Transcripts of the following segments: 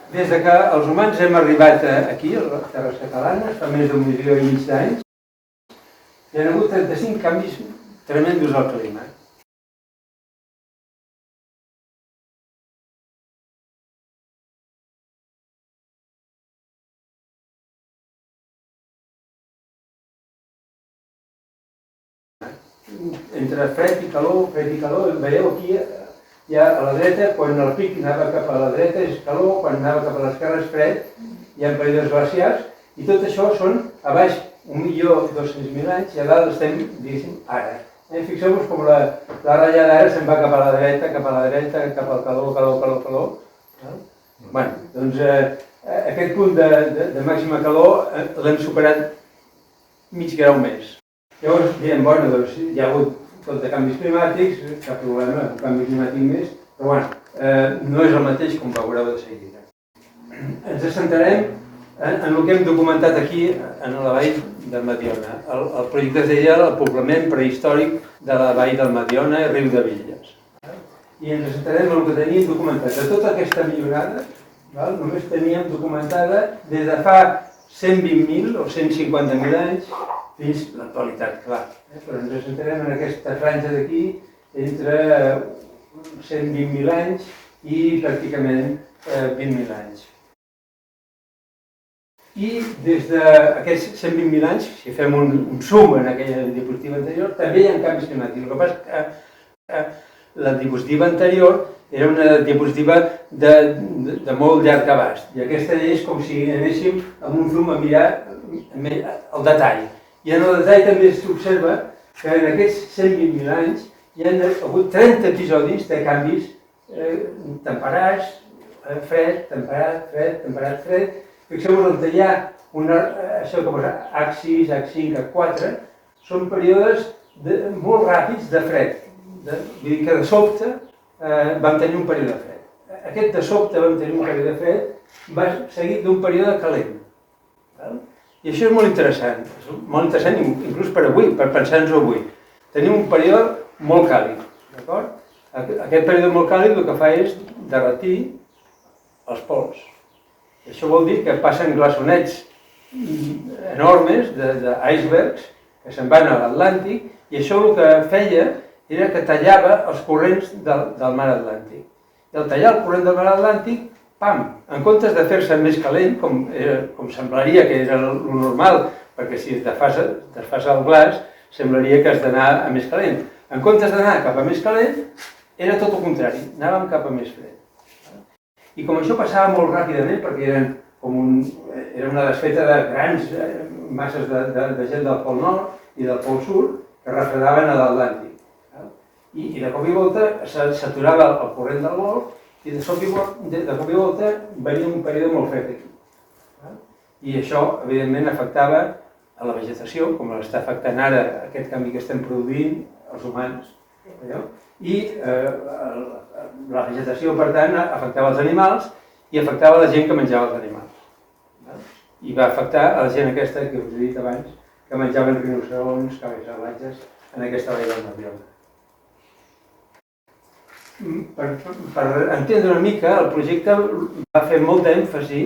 Des que els humans hem arribat aquí, a les terres catalanes, fa més d'1,5 milió d'anys, hi ha hagut 35 canvis tremendos al clima. Entre fred i calor, veieu aquí, ja a la dreta, quan el pic anava cap a la dreta és calor, quan anava cap a l'esquerra és fred, hi ha períodes glaciars, i tot això són a baix 1.200.000 anys, i a dalt estem, diguéssim, ara. Fixeu-vos com la ratllada ara se'n va cap a la dreta, cap al calor. Bé, doncs aquest punt de màxima calor l'hem superat mig grau més. Llavors diem, bueno, doncs hi ha hagut tot de canvis climàtics, cap problema, un canvi climàtic més, però bueno, no és el mateix com veureu de seguida. Ens assentarem en el que hem documentat aquí, en la vall del Mediona. El projecte es deia el poblament prehistòric de la vall del Mediona i Riu de Villes. I ens assentarem en el que teníem documentat. De tota aquesta millorada, només teníem documentada des de fa 120.000 o 150.000 anys fins a l'actualitat, clar. Però ens assentarem en aquesta franja d'aquí entre 120.000 anys i pràcticament 20.000 anys. I des d'aquests 120.000 anys, si fem un zoom en aquella diapositiva anterior, també hi ha canvis climàtics. El que passa és que la diapositiva anterior era una diapositiva de molt llarg abast. I aquesta és com si anéssim amb un zoom a mirar el detall. I en el detall també s'observa que en aquests 120.000 anys hi ha hagut 30 episodis de canvis temperats, fred, temperat, fred, temperat, fred. Fixeu-vos on hi ha això que posa H6, H5, H4, són períodes molt ràpids de fred. Vull dir que de sobte vam tenir un període de fred. Aquest de sobte vam tenir un període de fred va seguit d'un període calent. I això és molt interessant inclús per avui, per pensar-nos avui. Tenim un període molt càlid, d'acord? Aquest període molt càlid el que fa és derretir els pols. Això vol dir que passen glaçonets enormes d'icebergs que se'n van a l'Atlàntic i això el que feia era que tallava els corrents del mar Atlàntic. I al tallar el corrent del mar Atlàntic, pam, en comptes de fer-se més calent, com semblaria que era el normal, perquè si es desfasa el glaç, semblaria que has d'anar a més calent. En comptes d'anar cap a més calent, era tot el contrari, anàvem cap a més fred. I com això passava molt ràpidament, perquè era una desfeta de grans masses de gel del Pol Nord i del Pol Sud que refredaven a l'Atlàntic. I de cop i volta s'aturava el corrent del Golf i de cop i volta venia un període molt fred aquí. I això, evidentment, afectava a la vegetació, com l'està afectant ara aquest canvi que estem produint els humans. I la vegetació, per tant, afectava els animals i afectava la gent que menjava els animals. I va afectar a la gent aquesta que us he dit abans, que menjaven rinoceronts, cavalls salvatges, en aquesta vall del Mediona. Per entendre una mica, el projecte va fer molta èmfasi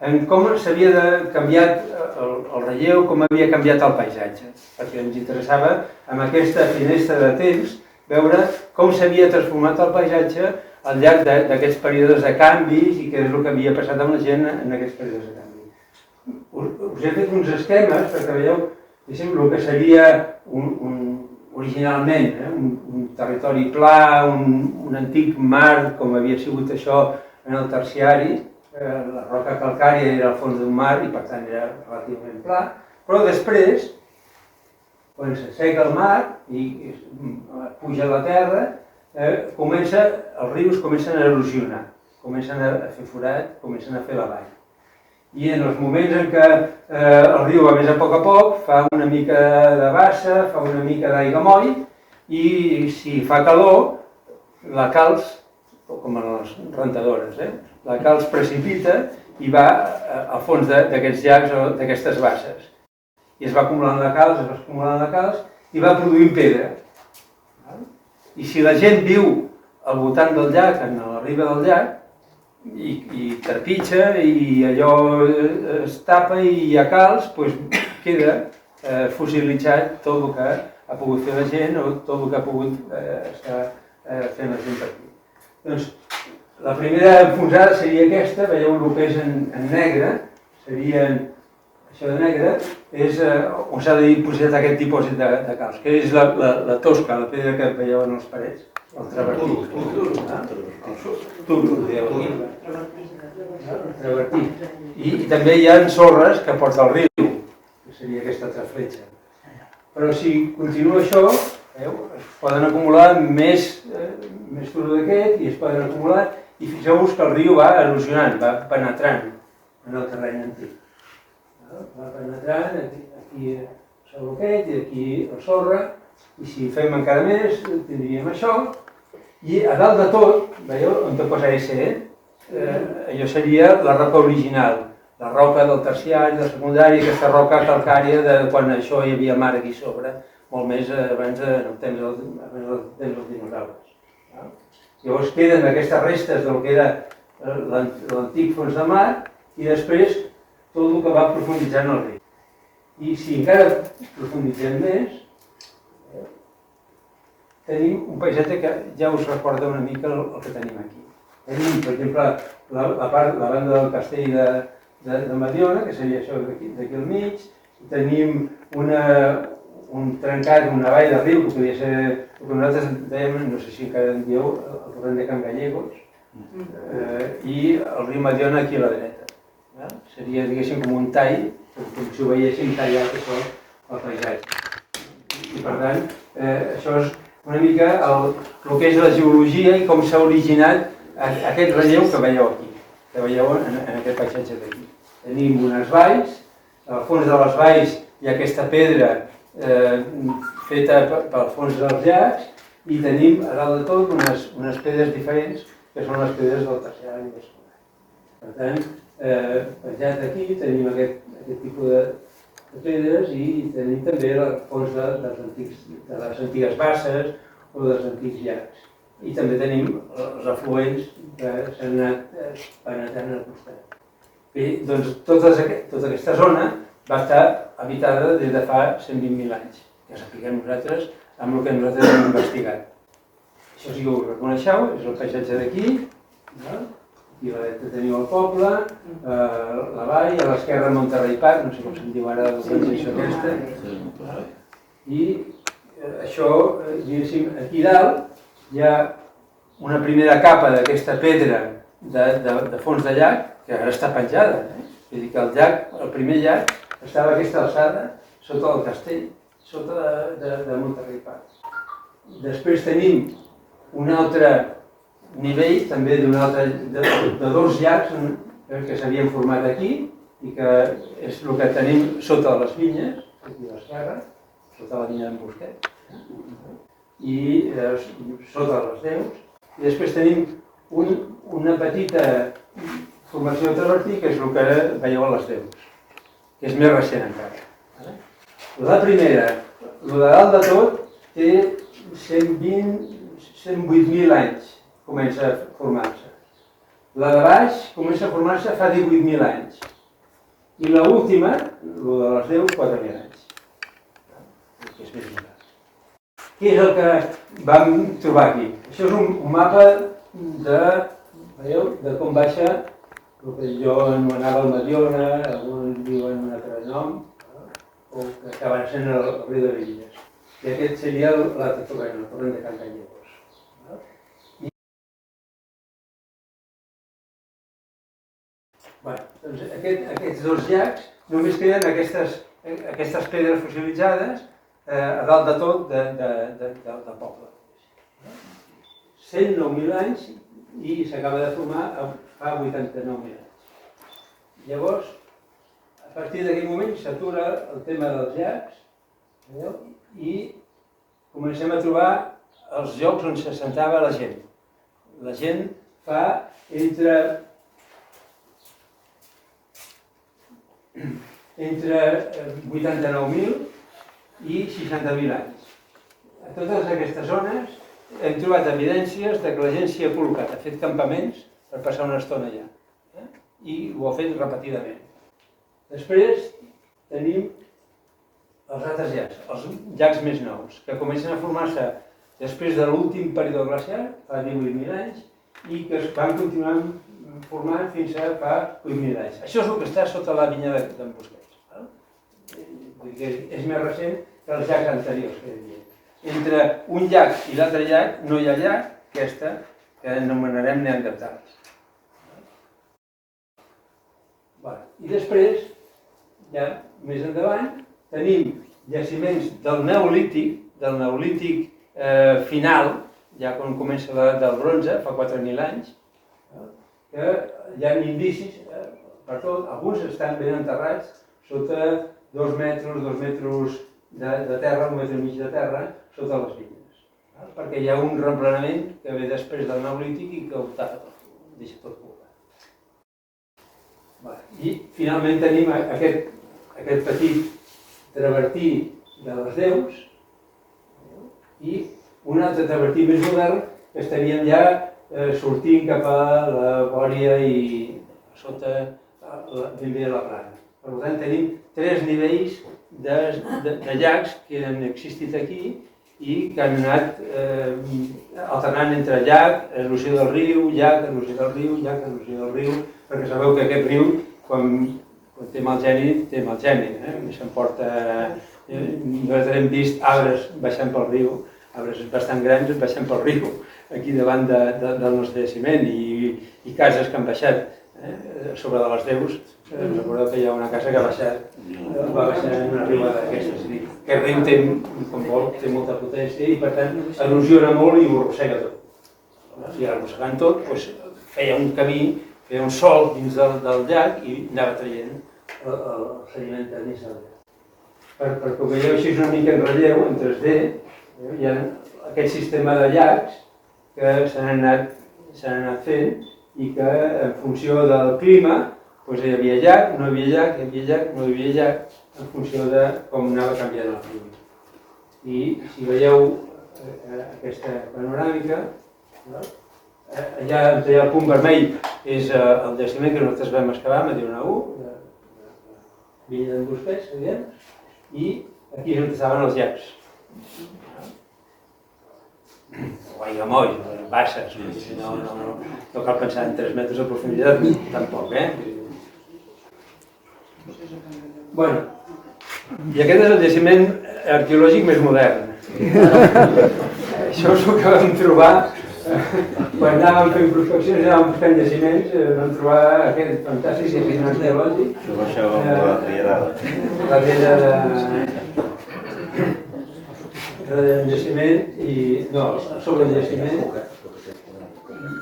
en com s'havia canviat el relleu, com havia canviat el paisatge, perquè ens interessava, amb aquesta finestra de temps, veure com s'havia transformat el paisatge al llarg d'aquests períodes de canvis i què és el que havia passat amb la gent en aquests períodes de canvi. Us he fet uns esquemes perquè veieu el que seria originalment un territori pla, un antic mar, com havia sigut això en el terciari. La roca calcària era al fons d'un mar i per tant era relativament pla, però després, quan s'asseca el mar i puja a la terra, els rius comencen a erosionar, comencen a fer forat, comencen a fer la vall. I en els moments en què el riu va més a poc, fa una mica de bassa, fa una mica d'aiguamoll, i si fa calor, la calç, com en les rentadores, la calç precipita i va al fons d'aquests llacs o d'aquestes basses. I es va acumulant la calç, i va produint pedra. I si la gent viu al voltant del llac, en la riba del llac, i trepitja i allò es tapa i hi ha calç, doncs queda fossilitzat tot el que ha pogut fer la gent o tot el que ha pogut estar fent la gent per aquí. Doncs la primera enfonsada seria aquesta, veieu el que és en negre, serien això de negre, és on s'ha dipositat aquest dipòsit de calç, que és la tosca, la pedra que veieu en les parets, el travertí. Turo, dieu aquí. Travertí. I també hi ha sorres que porta el riu, que seria aquesta altra fletxa. Però si continua això, es poden acumular més turo d'aquest i es poden acumular, i fixeu-vos que el riu va erosionant, va penetrant en el terreny antic. Va penetrant, aquí sobre aquest i aquí la sorra, i si fem encara més tindríem això, i a dalt de tot, veieu, on te posa SE, allò seria la roca original, la roca del terciari, del secundari, aquesta roca calcària de quan això hi havia mar aquí sobre, molt més abans del temps dels dinosaures. Llavors queden aquestes restes del que era l'antic fons de mar i després tot el que va profunditzant el riu. I si encara profunditzem més, tenim un paisatge que ja us recorda una mica el que tenim aquí. Tenim, per exemple, la banda del castell de Mediona, que seria això d'aquí al mig, tenim un trencat, una vall de riu, que podria ser el que nosaltres dèiem, no sé si encara en dieu, el torrent de Can Gallegos, i el riu Mediona aquí a la dreta. Seria, diguéssim, com un tall, com si ho veiéssim tallat això al paisatge. I per tant, això és una mica el que és la geologia i com s'ha originat aquest relleu que veieu aquí, que veieu en aquest paisatge d'aquí. Tenim unes valls, al fons de les valls hi ha aquesta pedra feta pel fons dels llacs i tenim a dalt de tot unes pedres diferents que són les pedres del terciari i del secundari. Per tant, penjat aquí tenim aquest tipus de pedres i tenim també el fons de les antigues basses o dels antics llacs. I també tenim els afluents que s'han anat penetrant al costat. Bé, doncs tota aquesta zona va estar habitada des de fa 120.000 anys, que sapiguem nosaltres amb el que nosaltres hem investigat. Això sí que ho reconeixeu, és el paisatge d'aquí. Aquí a la dreta teniu el poble, la vall, a l'esquerra Monterrey Park, no sé com se'n diu ara l'organització aquesta. I això, diguéssim, aquí dalt hi ha una primera capa d'aquesta pedra de fons de llac, que ara està penjada. Vull dir que el llac, el primer llac, estava a aquesta alçada, sota el castell, sota de Monterrey Park. Després tenim un altre nivell, també de dos llacs que s'havien format aquí i que és el que tenim sota les vinyes, aquí a l'esquerra, sota la vinya d'en Busquet, i sota les Neus. I després tenim una petita formació de travertí, que és el que veieu a les Neus, que és més recent encara. La primera, el de dalt de tot, té 108.000 anys, comença a formar-se. La de baix comença a formar-se fa 18.000 anys. I l'última, el de les Neus, 4.000 anys. Que és més gran. Què és el que vam trobar aquí? Això és un mapa de com baixa el que jo anomenava el Mediona, alguns diuen un altre nom, o que acaben sent el riu de Villes. I aquest seria l'altre torrent, el torrent de Can Gallegos. Doncs aquests dos llacs només queden aquestes pedres fossilitzades a dalt de tot del poble. 109.000 anys i s'acaba de formar fa 89.000 anys. Llavors, a partir d'aquell moment s'atura el tema dels llacs i comencem a trobar els llocs on s'assentava la gent. La gent fa entre 89.000 i 60.000 anys. A totes aquestes zones hem trobat evidències que la gent s'hi ha col·locat, ha fet campaments per passar una estona allà. I ho ha fet repetidament. Després tenim els altres llacs, els llacs més nous, que comencen a formar-se després de l'últim període glacial, fa 18.000 anys, i que es van continuar formant fins a fa 8.000 anys. Això és el que està sota la vinya d'en Busquets. És més recent que els llacs anteriors. Entre un llac i l'altre llac no hi ha llac, aquesta, que anomenarem neandertals. I després, ja més endavant, tenim jaciments del neolític final, ja quan comença del bronze, fa 4.000 anys, que hi ha indicis per tot, alguns estan ben enterrats sota 2 metres de terra, 1,5 metres de terra, sota les vinyes. Perquè hi ha un replenament que ve després del neolític i que ho deixa tot cobert. I finalment tenim aquest petit travertí de les Deus i un altre travertí més modern que estaríem ja sortint cap a la Bòria i sota ben bé la Plana. Per tant, tenim 3 nivells de llacs que han existit aquí i que han anat alternant entre llac, erosió del riu, llac, erosió del riu, llac, erosió del riu, perquè sabeu que aquest riu, quan té mal geni, s'emporta... Nosaltres hem vist arbres baixant pel riu, arbres bastant grans baixant pel riu, aquí davant del nostre jaciment, i cases que han baixat sobre de les Deus. Recordeu que hi ha una casa que va baixar en una riba d'aquestes. Aquest riu, com vol, té molta potència i per tant erosiona molt i ho arrossega tot. I arrossegant tot feia un camí, feia un sol dins del llac i anava traient el sediment dins del llac. Perquè ho veieu així una mica en relleu, en 3D, hi ha aquest sistema de llacs que s'han anat fent i que en funció del clima hi havia llac, no hi havia llac, hi havia llac, no hi havia llac, en funció de com anava canviant el clima. I si veieu aquesta panoràmica, allà el punt vermell és el jaciment que nosaltres vam excavar a Mediona 1, vinya d'en Busquets, i aquí és on estaven els llacs. O aiguamolls, basses, no cal pensar en 3 metres de profunditat, tampoc, Bueno, i aquest és el jaciment arqueològic més modern. Això és el que vam trobar quan anàvem fent prospeccions, anàvem buscant jaciments, vam trobar aquest fantàstic jaciment arqueològic. Això va amb la rierada. La rierada de jaciment i... no, sobre el jaciment.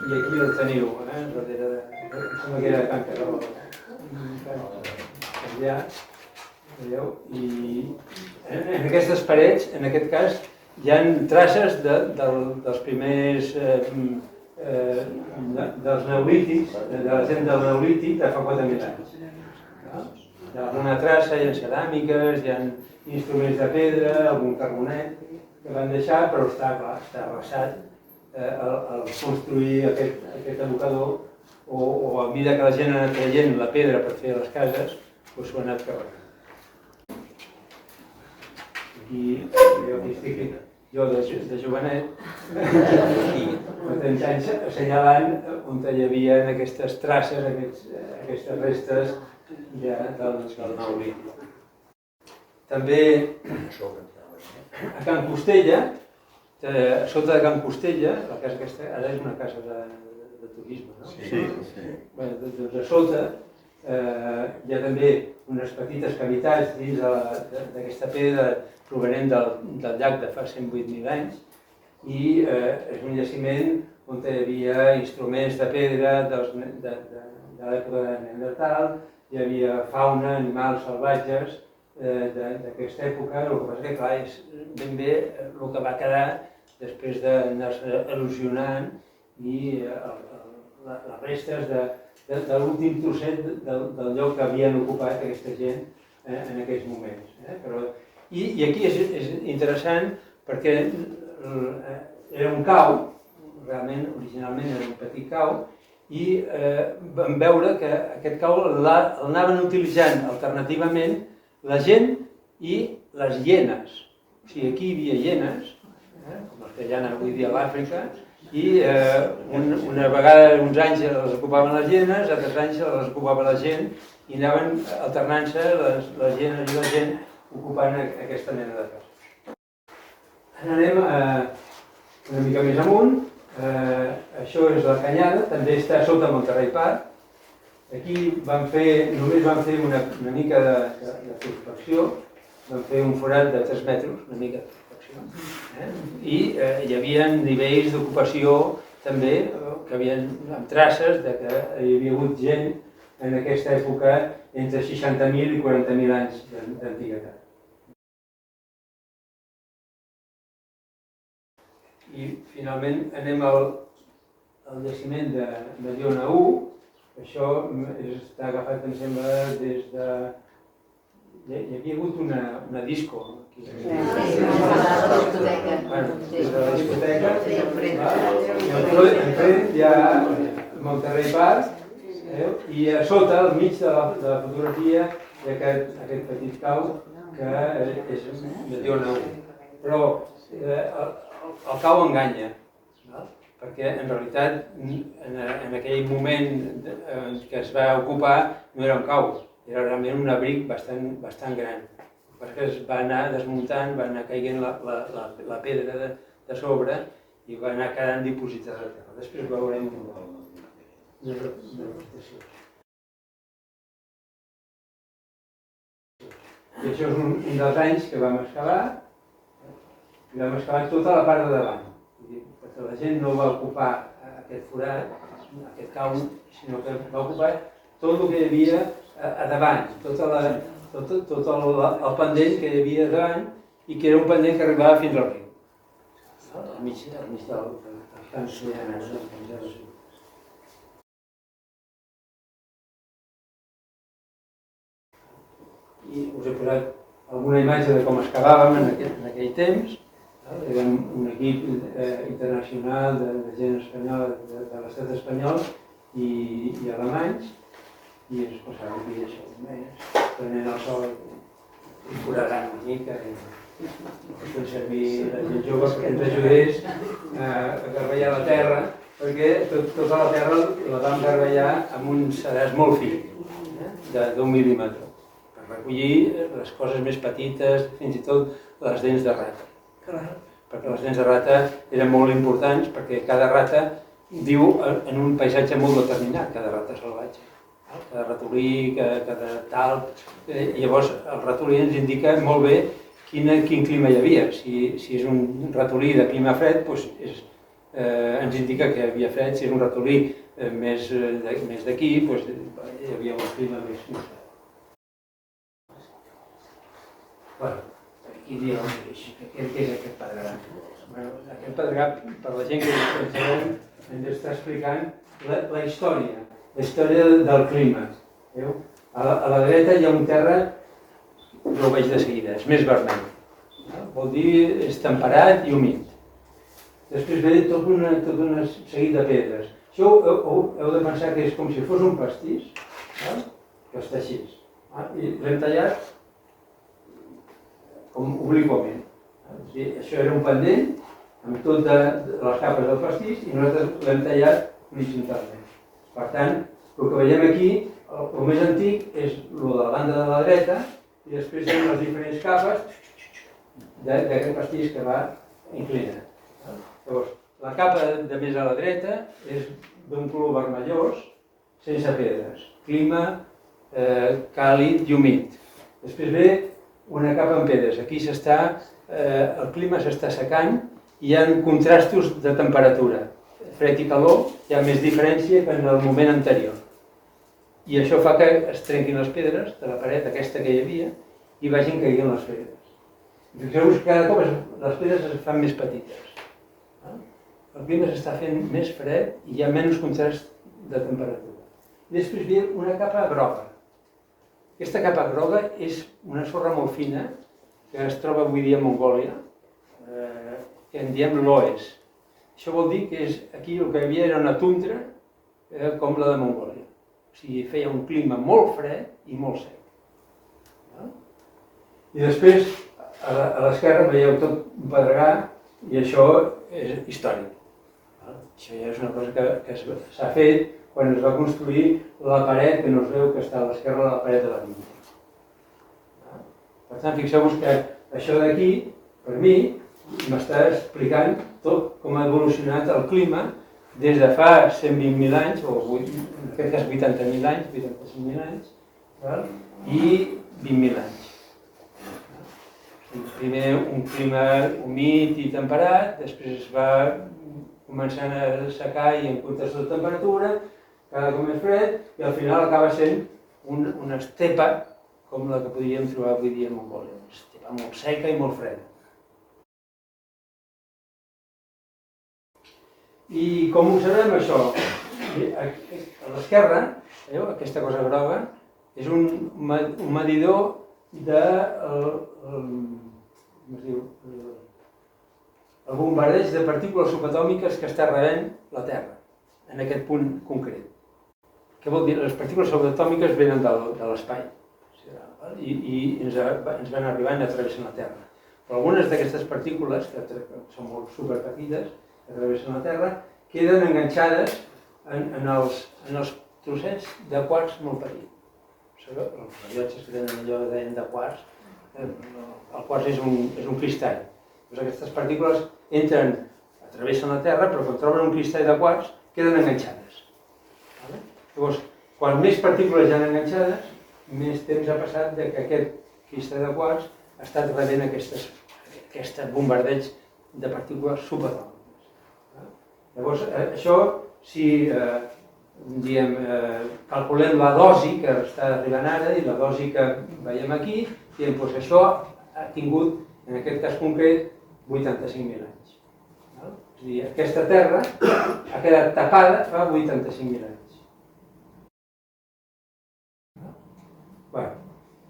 I aquí el teniu, darrere de... sembla que era Can Carol. Allà, veieu? I en aquestes parets, en aquest cas, hi ha traces dels primers... dels neolítics, de la gent del neolític de fa 4.000 anys. Hi ha alguna traça, hi ha ceràmiques, hi ha instruments de pedra, algun carbonet que van deixar, però està arrasat al construir aquest abocador o a mesura que la gent ha anat traient la pedra per fer les cases, s'ho ha anat cavant. I jo aquí estic, jo de jovenet, fa 30 anys assenyalant on hi havia aquestes traces, aquestes restes del neolític. També a Can Costella, a sota de Can Costella, la casa aquesta ara és una casa de turisme, no? Sí. Doncs a sota hi ha també unes petites cavitats dins d'aquesta pedra provenent del llac de fa 108.000 anys i és un jaciment on hi havia instruments de pedra de l'època de Neandertal, hi havia fauna, animals salvatges d'aquesta època. El que passa que, clar, és ben bé el que va quedar després d'anar-se erosionant i les restes de l'últim trosset del lloc que havien ocupat aquesta gent en aquells moments. I aquí és interessant perquè era un cau, realment, originalment era un petit cau, i vam veure que aquest cau l'anaven utilitzant alternativament la gent i les hienes. O sigui, aquí hi havia hienes, com els que hi ha avui dia a l'Àfrica, i una vegada, uns anys les ocupaven les hienes, altres anys les ocupava la gent, i anaven alternant-se les hienes i la gent ocupant aquesta mena de cases. Ara anem una mica més amunt. Això és la Canyada, també està sota Monterrey Park. Aquí només van fer una mica de prospecció, van fer un forat de 3 metres, una mica de prospecció, i hi havia nivells d'ocupació també, que havien amb traces de que hi havia hagut gent en aquesta època entre 60.000 i 40.000 anys d'antiguitat. I finalment anem al jaciment de Mediona 1. Això està agafat, em sembla, des de... Hi havia hagut una disco aquí. Sí, la discoteca. Des de la discoteca. Enfront hi ha Monterrey Park, i a sota, al mig de la fotografia, hi ha aquest petit cau que és Mediona 1. Però el cau enganya, perquè en realitat en aquell moment que es va ocupar no era un cau, era realment un abric bastant gran, perquè es va anar desmuntant, va anar caient la pedra de sobre i va anar quedant dipositada a terra. Després veurem una representació. I això és un dels anys que vam excavar. I vam excavar tota la part de davant, perquè la gent no va ocupar aquest forat, aquest cau, sinó que va ocupar tot el que hi havia a davant, tot el pendent que hi havia a davant, i que era un pendent que arribava fins al riu, al mig del camp de I us he posat alguna imatge de com excavàvem en aquell temps. Érem un equip internacional de gent espanyola, de l'estat espanyol i alemanys, i ens passàvem aquí això, prenent el sol i foradant una mica, i fent servir la gent jove perquè ens ajudés a garballar la terra, perquè tota la terra la vam garballar amb un sedàs molt fi, d'1 mil·límetre, per recollir les coses més petites, fins i tot les dents de rata. Perquè les dents de rata eren molt importants, perquè cada rata viu en un paisatge molt determinat, cada rata salvatge. Cada ratolí, cada talp. Llavors el ratolí ens indica molt bé quin clima hi havia. Si és un ratolí de clima fred, ens indica que hi havia fred. Si és un ratolí més d'aquí, hi havia un clima més fred. Aquí diu què és aquest pedregà. Aquest pedregà, per la gent que ho sabem, ens està explicant la història del clima. A la dreta hi ha un terra, no ho veig de seguida, és més vermell. Vol dir és temperat i humit. Després ve tot un seguit de pedres. Això heu de pensar que és com si fos un pastís, que està així. I l'hem tallat com obliquament. Això era un pendent amb totes les capes del pastís i nosaltres l'hem tallat horitzontalment. Per tant, el que veiem aquí, el més antic és el de la banda de la dreta i després hi ha les diferents capes d'aquest pastís que va inclinat. Llavors, la capa de més a la dreta és d'un color vermellós, sense pedres, clima càlid i humit. Després ve una capa amb pedres. Aquí el clima s'està secant i hi ha contrastos de temperatura. Fred i calor, hi ha més diferència que en el moment anterior. I això fa que es trenquin les pedres de la paret aquesta que hi havia i vagin caient les pedres. Fixeu-vos que cada cop les pedres es fan més petites. El clima s'està fent més fred i hi ha menys contrast de temperatura. I després ve una capa groga. Aquesta capa groga és una sorra molt fina que es troba avui dia a Mongòlia, que en diem loess. Això vol dir que aquí el que hi havia era una tundra com la de Mongòlia. O sigui, feia un clima molt fred i molt sec. I després, a l'esquerra veieu tot un pedregar i això és històric. Això ja és una cosa que s'ha fet quan es va construir la paret, que no es veu que està a l'esquerra, la paret de la biblioteca. Per tant, fixeu-vos que això d'aquí, per mi, m'està explicant tot com ha evolucionat el clima des de fa 120.000 anys, o en aquest cas 80.000 anys, 85.000 anys, i 20.000 anys. Primer un clima humit i temperat, després es va començant a assecar i en contes de temperatura, cada cop més fred, i al final acaba sent una estepa com la que podríem trobar avui dia a Mongòlia. Una estepa molt seca i molt freda. I com observem això? A l'esquerra, veieu, aquesta cosa groga, és un medidor el bombardeig de partícules subatòmiques que està rebent la Terra, en aquest punt concret. Què vol dir? Les partícules subatòmiques venen de l'espai i ens van arribant a través de la Terra. Però algunes d'aquestes partícules, que són molt superpetites, que travessen la Terra, queden enganxades en els trossets de quars molt petits. Els rellotges que tenen allò que deien de quars, el quars és un cristall. Doncs aquestes partícules entren, travessen la Terra, però quan troben un cristall de quars, queden enganxades. Llavors, quan més partícules hi ha enganxades, més temps ha passat que aquest cristall de quars ha estat rebent aquest bombardeig de partícules subatòmiques. Llavors, això, si calculem la dosi que està arribant ara i la dosi que veiem aquí, diem, doncs això ha tingut, en aquest cas concret, 85.000 anys. És a dir, aquesta Terra ha quedat tapada fa 85.000 anys.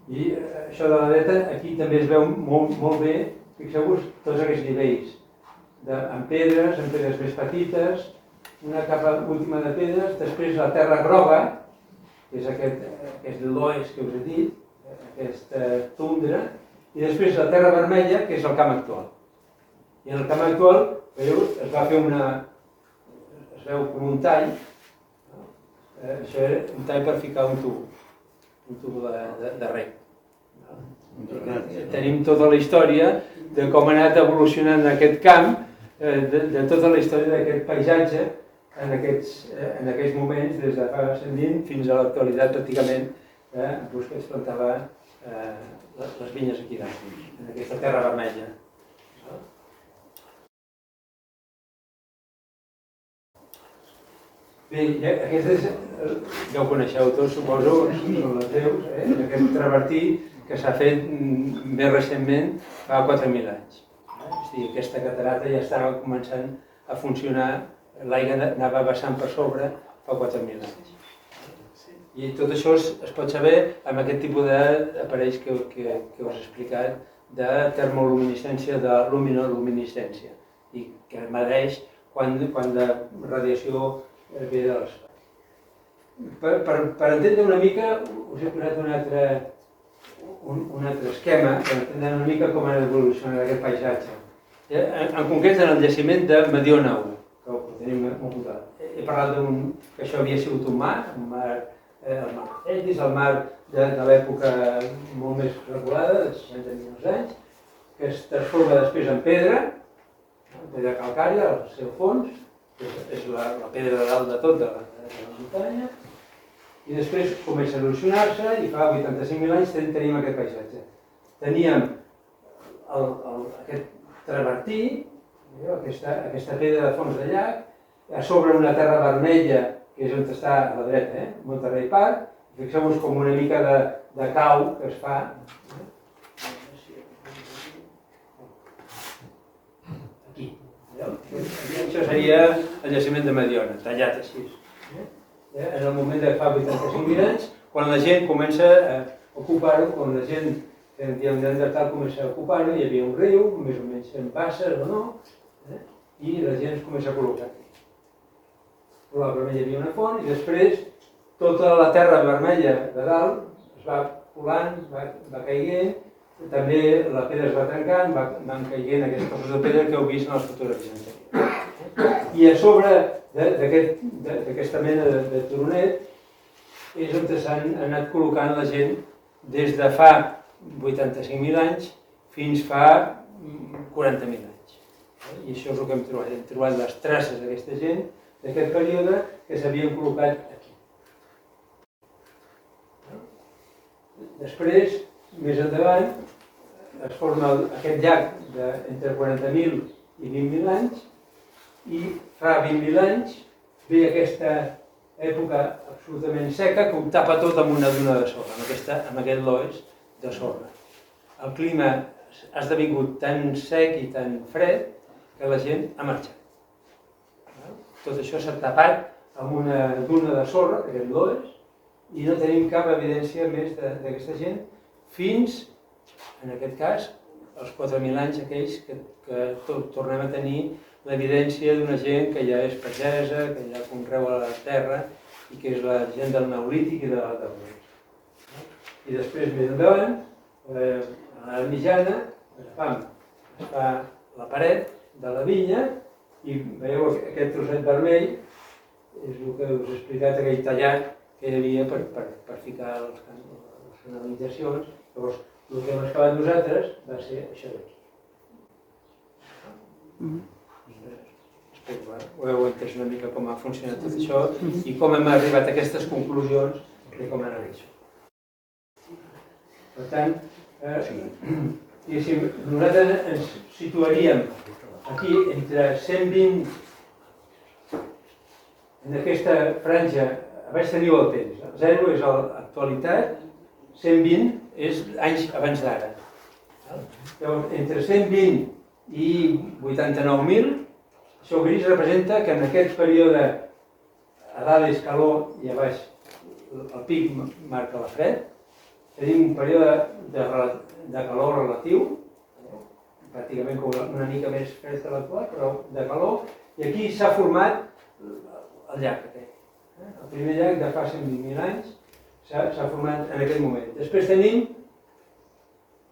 I això de la dreta, aquí també es veu molt bé, fixeu-vos, tots aquests nivells, en pedres més petites, una capa última de pedres, després la terra groga, que és aquest loess que us he dit, aquesta tundra, i després la terra vermella, que és el camp actual. I en el camp actual, veieu, es va fer es veu com un tall, això era un tall per ficar un tub de rec. Tenim tota la història de com ha anat evolucionant aquest camp, de tota la història d'aquest paisatge en aquests moments, des de fa 120 fins a l'actualitat pràcticament, que es plantava les vinyes aquí dalt, en aquesta terra vermella. Bé, aquestes ja ho coneixeu tots, suposo, són les deus, aquest travertí que s'ha fet més recentment fa 4.000 anys. És a dir, aquesta catarata ja estava començant a funcionar, l'aigua anava vessant per sobre fa 4.000 anys. I tot això es pot saber amb aquest tipus d'aparells que us he explicat, de termoluminescència, de luminoluminescència, i que medeix quant de radiació ve de l'espai. Per entendre una mica, us he posat un altre esquema, per entendre una mica com ha evolucionat aquest paisatge. En concret, en el jaciment de Mediona 1, que ho tenim molt votat. He parlat que això havia sigut un mar Etis, el mar de l'època molt més regulada, de 60 milions d'anys, que es transforma després en pedra calcària al seu fons, que és la pedra de dalt de tot de la muntanya, i després comença a erosionar-se i fa 85.000 anys tenim aquest paisatge. Teníem aquest travertí, aquesta pedra de fons de llac, a sobre una terra vermella, que és on està a la dreta, Monterey Park. Fixeu-vos com una mica de cau que es fa. Aquí. Això seria el jaciment de Mediona, tallat així. En el moment de fa 85.000 anys, quan la gent comença a ocupar-ho, quan la gent que diem Neandertal comença a ocupar-ho, hi havia un riu, més o menys en basses o no, i la gent es comença a col·locar aquí. color vermell hi havia una font, i després tota la terra vermella de dalt es va colant, va caient, també la pedra es va trencant, van caient aquests trossos de pedra que heu vist en les fotografies anteriors. I a sobre d'aquesta mena de turonet és on s'han anat col·locant la gent des de fa 85.000 anys fins fa 40.000 anys. I això és el que hem trobat. Hem trobat les traces d'aquesta gent d'aquest període que s'havien col·locat aquí. Després, més endavant, es forma aquest llac entre 40.000 i 20.000 anys i fa 20.000 anys ve aquesta època absolutament seca que ho tapa tot amb una duna de sorra, amb aquest loess de sorra. El clima ha esdevingut tan sec i tan fred que la gent ha marxat. Tot això s'ha tapat amb una duna de sorra, aquest loess, i no tenim cap evidència més d'aquesta gent fins, en aquest cas, els 4.000 anys aquells que tornem a tenir l'evidència d'una gent que ja és pagesa, que ja conreua la terra i que és la gent del Neolític i de l'Edat del Bronze. I després, més endavant, a l'Edat Mitjana, es fa la paret de la vinya i veieu aquest trosset vermell, és el que us he explicat, aquell tallat que hi havia per ficar les canalitzacions. Llavors, el que hem excavat nosaltres va ser això d'aquí. Ho heu entès una mica com ha funcionat tot això i com hem arribat a aquestes conclusions de com ha anat això. Per tant, nosaltres ens situaríem aquí entre 120, en aquesta franja, vaig tenir el temps, 0 és l'actualitat, 120 és anys abans d'ara. Llavors, entre 120 i 89.000, això gris representa que en aquest període a dalt és calor i a baix el pic marca la fred. Tenim un període de calor relatiu, pràcticament com una mica més fred que l'actual, però de calor, i aquí s'ha format el llac aquest. El primer llac de fa 120.000 anys s'ha format en aquest moment. Després tenim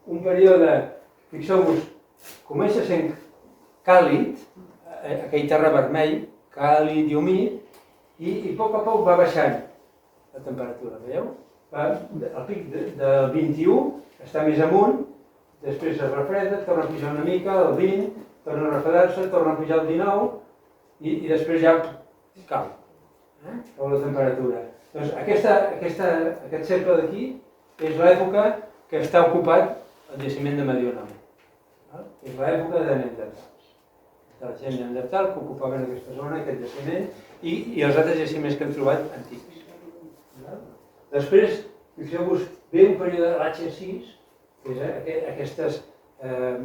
un període, fixeu-vos, comença sent càlid, aquell terra vermell, càlid i humit, i a poc va baixant la temperatura, veieu? El pic del 21 està més amunt, després es refreda, torna a pujar una mica, el 20, torna a refredar-se, torna a pujar el 19, i després ja cau la temperatura. Doncs aquest cercle d'aquí és l'època que està ocupat el jaciment de Medionom. És l'època de Neandertals. De la gent neandertal que ocupaven aquesta zona, aquest jaciment, i els altres jaciments que hem trobat antics. Després, fixeu-vos, ve un període de l'H6, que és aquestes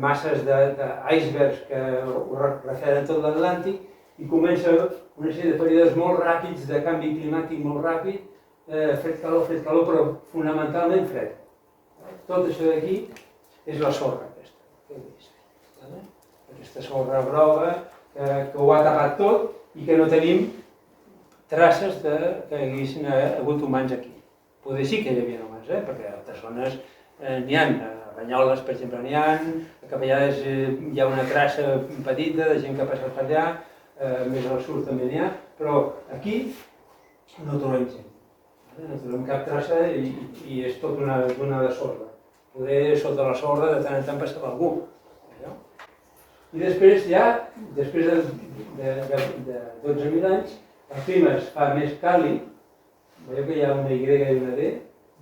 masses d'icebergs que refreden tot l'Atlàntic, i comença una sèrie de períodes molt ràpids de canvi climàtic molt ràpid, fred-calor, però fonamentalment fred. Tot això d'aquí és la sorra aquesta, que heu vist. Aquesta sorra groga que ho ha tapat tot i que no tenim traces que haguessin hagut humans aquí. Poder sí que hi havia humans, perquè a altres zones n'hi ha, a Banyoles, per exemple, n'hi ha, a Capellades hi ha una traça petita de gent que ha passat per allà, més al sud també n'hi ha, però aquí no trobem gent, no trobem cap traça i és tot una duna de sorra. Poder sota la sorra de tant en tant passava algú. I després ja, després de 12.000 anys, el clima es fa més càlid, veieu que hi ha una Y i una D,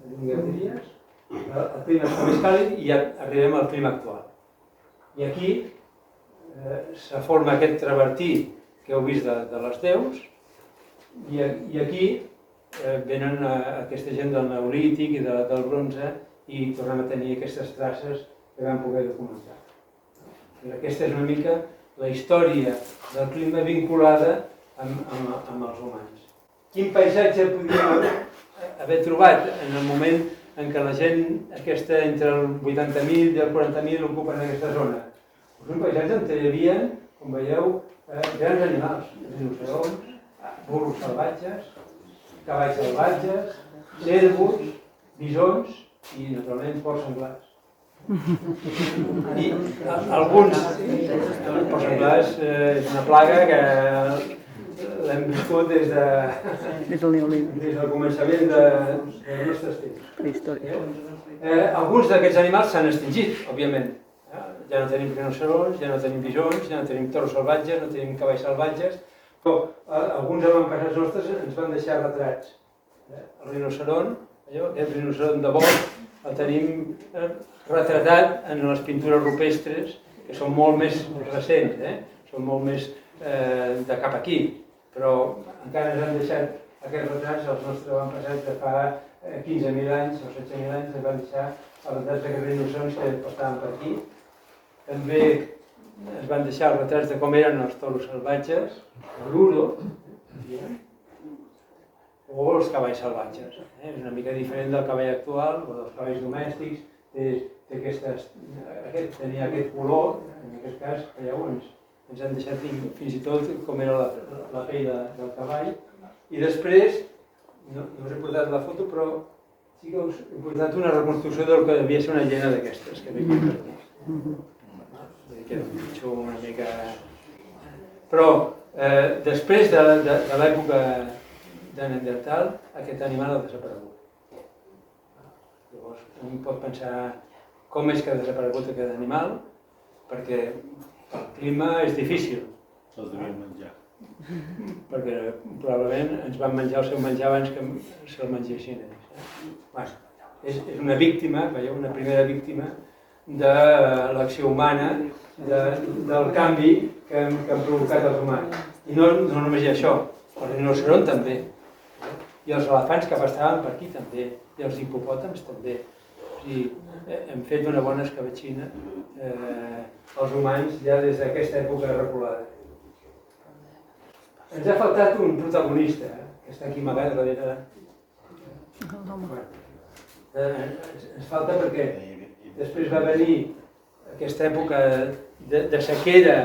el clima es fa més càlid i ja arribem al clima actual. I aquí se forma aquest travertí que heu vist de les deus, i aquí venen aquesta gent del Neolític i del Bronze i tornem a tenir aquestes traces que vam poder documentar. Aquesta és una mica la història del clima vinculada amb els humans. Quin paisatge podríem haver trobat en el moment en què la gent aquesta entre el 80.000 i el 40.000 ocupen aquesta zona? Un paisatge on hi havia, com veieu, grans animals, rinoceronts, burros salvatges, cavalls salvatges, cérvols, bisons i, naturalment, porcs senglars. I alguns porcs senglars és una plaga que l'hem viscut des del començament dels nostres temps. Alguns d'aquests animals s'han extingit, òbviament. Ja no tenim rinoceronts, ja no tenim bisons, ja no tenim toros salvatges, no tenim cavalls salvatges, però alguns avantpassats nostres ens van deixar retrats. El rinoceront, aquest rinoceront de vol, el tenim retratat en les pintures rupestres, que són molt més recents, són molt més de cap aquí, però encara ens han deixat aquests retrats, els nostres avantpassats de fa 15.000 anys o 16.000 anys, ens van deixar els retrats d'aquests rinoceronts que passaven per aquí. També es van deixar els retrats de com eren els toros salvatges, l'uro, o els cavalls salvatges. És una mica diferent del cavall actual o dels cavalls domèstics, tenia aquest color, en aquest cas, veieu, ens han deixat fins i tot com era la pell del cavall. I després, no us he portat la foto, però sí que us he portat una reconstrucció del que devia ser una llena d'aquestes, que veiem per aquí. Que era un bitxo una mica... Però després de l'època de Neandertal, aquest animal ha desaparegut. Llavors, un pot pensar com és que ha desaparegut aquest animal, perquè el clima és difícil. Els devien menjar. Perquè probablement ens van menjar el seu menjar abans que se'l mengessin ells. És una víctima, veieu, una primera víctima de l'acció humana, del canvi que han provocat els humans. I no només hi ha això, el rinoceront també, i els elefants que pastaven per aquí també, i els hipopòtams també. O sigui, hem fet una bona escabetxina els humans ja des d'aquesta època reculada. Ens ha faltat un protagonista, que està aquí amagat darrere. Ens falta perquè després va venir aquesta època de sequera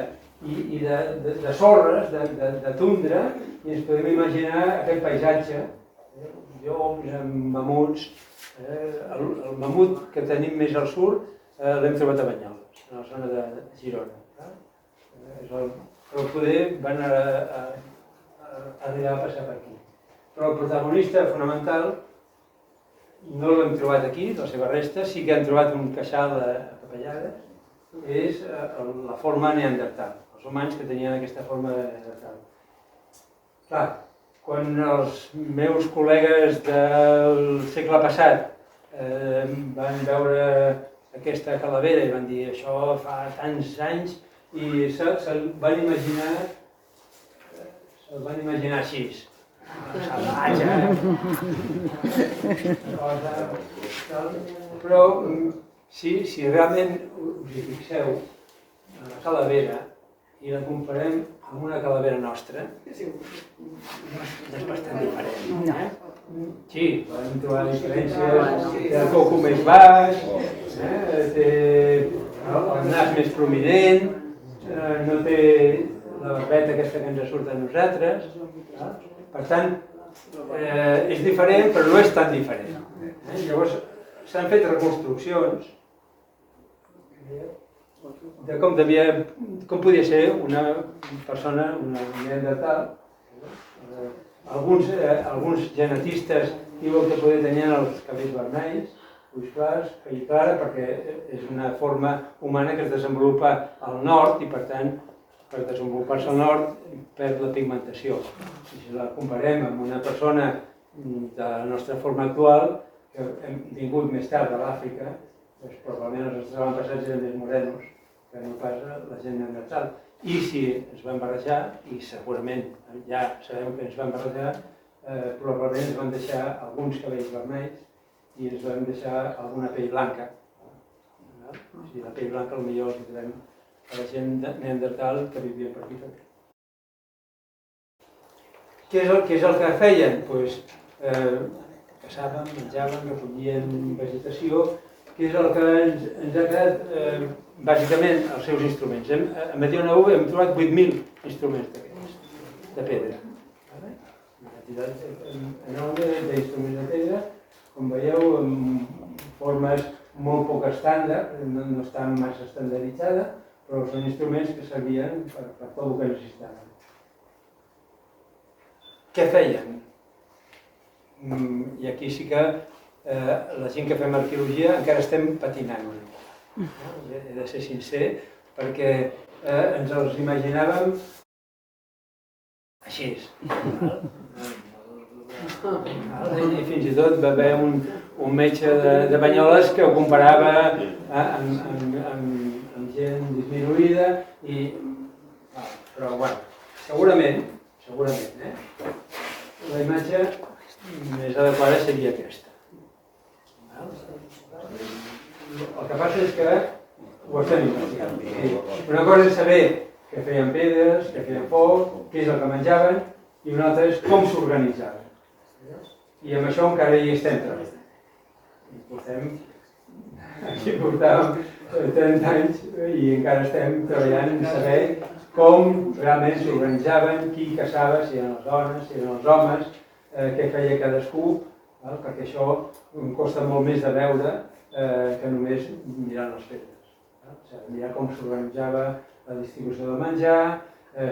i de sorres, de tundra, i ens podem imaginar aquest paisatge, lloms amb mamuts. El mamut que tenim més al sud l'hem trobat a Banyoles, a la zona de Girona. Però poder van arribar a passar per aquí. Però el protagonista fonamental no l'hem trobat aquí, les seves restes, sí que han trobat un queixal a Capellades, és la forma neandertal, els humans que tenien aquesta forma de neandertal. Clar, quan els meus col·legues del segle passat van veure aquesta calavera i van dir això fa tants anys i se'l van imaginar així, salvatge, però si realment us hi fixeu en la calavera i la comparem amb una calavera nostra, és bastant diferent. Sí, podem trobar diferències, té el coco més baix, té el nas més prominent, no té la barbeta aquesta que ens surt a nosaltres. Per tant, és diferent, però no és tan diferent. Llavors, s'han fet reconstruccions de com podia ser una persona, una neandertal. Alguns genetistes diuen que poder tenir els cabells vermells, ulls clars, pell clara, perquè és una forma humana que es desenvolupa al nord i, per tant, per desenvolupar-se al nord perd la pigmentació. Si la comparem amb una persona de la nostra forma actual, que hem vingut més tard de l'Àfrica, doncs probablement els nostres avantpassats eren més morenos que no pas la gent neandertal. I si ens van barrejar, i segurament ja sabem que ens van barrejar, probablement ens van deixar alguns cabells vermells i ens van deixar alguna pell blanca. O sigui, la pell blanca potser els trobem a la gent neandertal que vivia per aquí també. Què és el que feien? Doncs caçaven, menjaven, recollien vegetació, que és el que ens ha quedat bàsicament els seus instruments. A Mediona hem trobat 8.000 instruments d'aquests, de pedra. enorme d'instruments de pedra, com veieu, amb formes molt poc estàndard, no estan massa estandarditzades, però són instruments que servien per tot el que necessitaven. Què feien? I aquí sí que la gent que fem arqueologia encara estem patinant una mica. He de ser sincer, perquè ens els imaginàvem així. I fins i tot va haver un metge de Banyoles que ho comparava amb gent disminuïda, però bueno, segurament, la imatge més adequada seria aquesta. El que passa és que ho estem investigant. Una cosa és saber què feien pedres, què feien foc, què és el que menjaven, i una altra és com s'organitzaven. I amb això encara hi estem treballant. Aquí portàvem 30 anys i encara estem treballant en saber com realment s'organitzaven, qui caçava, si eren les dones, si eren els homes, què feia cadascú, perquè això em costa molt més de veure que només mirant les pedres. Mirar com s'organitzava la distribució del menjar,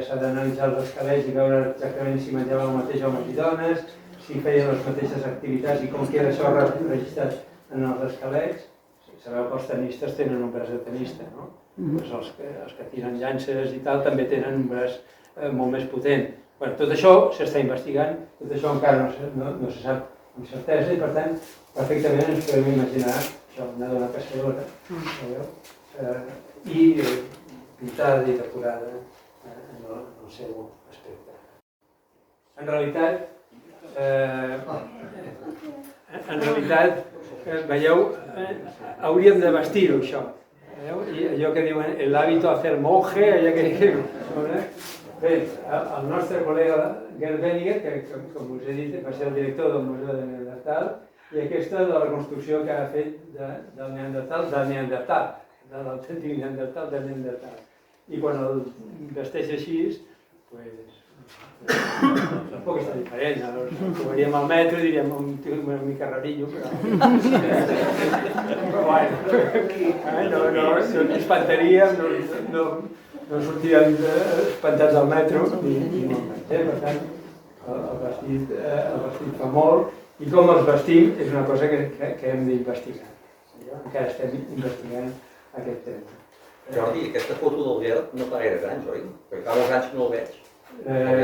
s'ha d'analitzar els esquelets i veure exactament si menjaven el mateix homes i dones, si feien les mateixes activitats i com queda això registrat en els esquelets. Sabeu que els tenistes tenen un braç de tenista, no? Els que tiren llances i tal també tenen un braç molt més potent. Tot això s'està investigant, tot això encara no se sap amb certesa i per tant perfectament ens podem imaginar això, una dona caçadora i pintada i decorada en el seu aspecte. En realitat, veieu, hauríem de vestir-ho això. I allò que diuen el hábito a hacer monje, allò que diuen. Bé, el nostre col·lega Gerd Benniger, que com us he dit va ser el director del Museu de Neandertal, i aquesta de la reconstrucció que ha fet del Neandertal, de l'autèntic Neandertal de Neandertal. I quan el vesteix així, tampoc està diferent. Ho trobaríem al metro i diríem una mica rarillo, però bueno, no ens espantaríem, no sortíem espantats al metro ni molt menys. Per tant, el vestit fa molt i com els vestim és una cosa que hem d'investigar. Encara estem investigant aquest tema. Jordi, aquesta foto del Gerd no fa gaire anys, oi? Perquè fa molts anys que no el veig.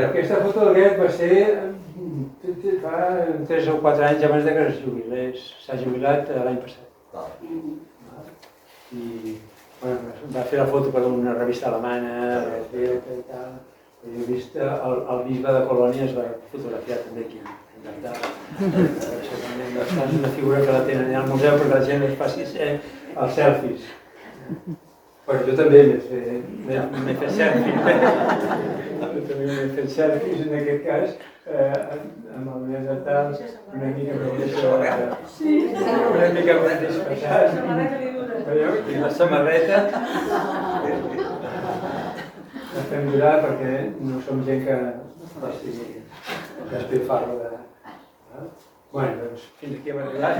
Aquesta foto del Gerd va ser fa 3 o 4 anys abans que es jubilés. S'ha jubilat l'any passat. I va fer la foto per una revista alemana, i tal. He vist el bisbe de Colònia es va fotografiar també aquí. És una figura que la tenen al museu perquè la gent es faci els selfies. Bueno, jo també m'he fet selfies. Jo també m'he fet selfies en aquest cas, amb el Neandertal una mica més disfressat. I la samarreta la fem durar perquè no som gent que faci despilfarro de... Bueno, doncs fins aquí hem arribat.